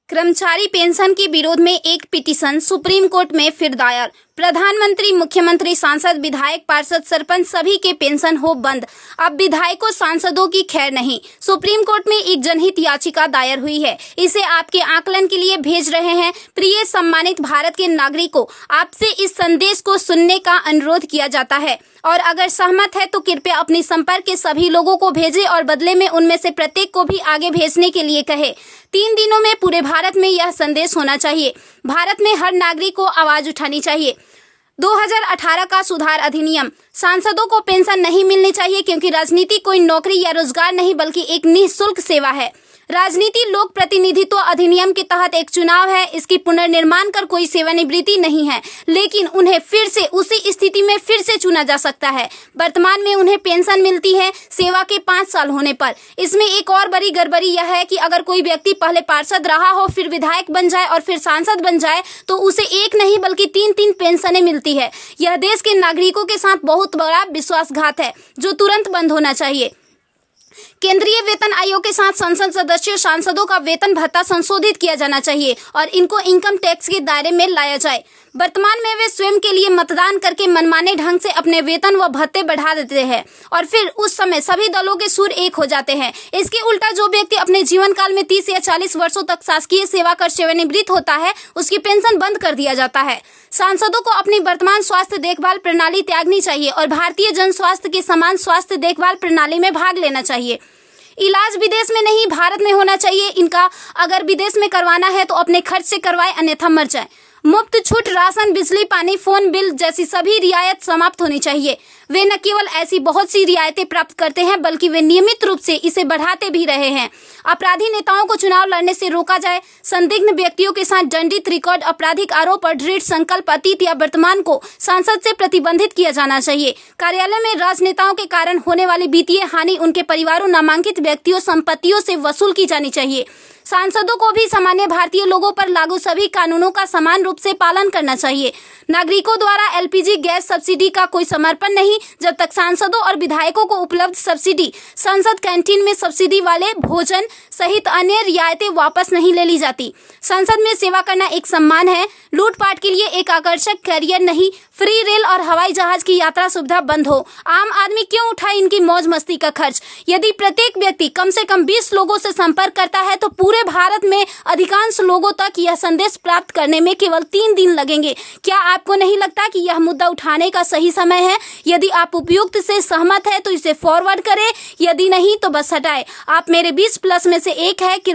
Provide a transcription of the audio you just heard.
कर्मचारी पेंशन के विरोध में एक पिटीशन सुप्रीम कोर्ट में फिर दायर। प्रधानमंत्री, मुख्यमंत्री, सांसद, विधायक, पार्षद, सरपंच सभी के पेंशन हो बंद। अब विधायकों, सांसदों की खैर नहीं। सुप्रीम कोर्ट में एक जनहित याचिका दायर हुई है। इसे आपके आकलन के लिए भेज रहे हैं। प्रिय सम्मानित भारत के नागरिकों, आपसे इस संदेश को सुनने का अनुरोध किया जाता है और अगर सहमत है तो कृपया अपने संपर्क के सभी लोगों को भेजें और बदले में उनमें से प्रत्येक को भी आगे भेजने के लिए कहे। 3 दिनों में पूरे भारत में यह संदेश होना चाहिए। भारत में हर नागरिक को आवाज उठानी चाहिए। 2018 का सुधार अधिनियम। सांसदों को पेंशन नहीं मिलनी चाहिए क्योंकि राजनीति कोई नौकरी या रोजगार नहीं बल्कि एक निःशुल्क सेवा है। राजनीति लोक प्रतिनिधित्व अधिनियम के तहत एक चुनाव है। इसकी पुनर्निर्माण कर कोई सेवानिवृत्ति नहीं है, लेकिन उन्हें फिर से उसी स्थिति में फिर से चुना जा सकता है। वर्तमान में उन्हें पेंशन मिलती है सेवा के 5 साल होने पर। इसमें एक और बड़ी गड़बड़ी यह है कि अगर कोई व्यक्ति पहले पार्षद रहा हो, फिर विधायक बन जाए और फिर सांसद बन जाए तो उसे एक नहीं बल्कि 3-3 पेंशनें मिलती है। यह देश के नागरिकों के साथ बहुत बड़ा विश्वासघात है जो तुरंत बंद होना चाहिए। केंद्रीय वेतन आयोग के साथ संसद सदस्यों, सांसदों का वेतन भत्ता संशोधित किया जाना चाहिए और इनको इनकम टैक्स के दायरे में लाया जाए। वर्तमान में वे स्वयं के लिए मतदान करके मनमाने ढंग से अपने वेतन व भत्ते बढ़ा देते हैं और फिर उस समय सभी दलों के सुर एक हो जाते हैं। इसके उल्टा जो व्यक्ति अपने जीवन काल में 30 या 40 वर्षों तक शासकीय सेवा कर सेवानिवृत्त होता है, उसकी पेंशन बंद कर दिया जाता है। सांसदों को अपनी वर्तमान स्वास्थ्य देखभाल प्रणाली त्यागनी चाहिए और भारतीय जन स्वास्थ्य के समान स्वास्थ्य देखभाल प्रणाली में भाग लेना चाहिए। इलाज विदेश में नहीं, भारत में होना चाहिए इनका। अगर विदेश में करवाना है तो अपने खर्च से करवाए, अन्यथा मर जाए। मुफ्त छूट, राशन, बिजली, पानी, फोन बिल जैसी सभी रियायत समाप्त होनी चाहिए। वे न केवल ऐसी बहुत सी रियायतें प्राप्त करते हैं बल्कि वे नियमित रूप से इसे बढ़ाते भी रहे हैं। अपराधी नेताओं को चुनाव लड़ने से रोका जाए। संदिग्ध व्यक्तियों के साथ दंडित रिकॉर्ड, आपराधिक आरोप और दृढ़ संकल्प अतीत या वर्तमान को संसद से प्रतिबंधित किया जाना चाहिए। कार्यालय में राजनेताओं के कारण होने वाली वित्तीय हानि उनके परिवारों, नामांकित व्यक्तियों, संपत्तियों से वसूल की जानी चाहिए। सांसदों को भी सामान्य भारतीय लोगों पर लागू सभी कानूनों का समान रूप से पालन करना चाहिए। नागरिकों द्वारा एलपीजी गैस सब्सिडी का कोई समर्पण नहीं जब तक सांसदों और विधायकों को उपलब्ध सब्सिडी, संसद कैंटीन में सब्सिडी वाले भोजन सहित अन्य रियायतें वापस नहीं ले ली जाती। संसद में सेवा करना एक सम्मान है, लूटपाट के लिए एक आकर्षक कैरियर नहीं। फ्री रेल और हवाई जहाज की यात्रा सुविधा बंद हो। आम आदमी क्यों उठाए इनकी मौज मस्ती का खर्च? यदि प्रत्येक व्यक्ति कम से कम 20 लोगों से संपर्क करता है तो पूरे भारत में अधिकांश लोगों तक यह संदेश प्राप्त करने में केवल 3 दिन लगेंगे। क्या आपको नहीं लगता कि यह मुद्दा उठाने का सही समय है? यदि आप उपयुक्त से सहमत है तो इसे फॉरवर्ड करें, यदि नहीं तो बस हटाएं। आप मेरे 20+ में से एक है। कृपया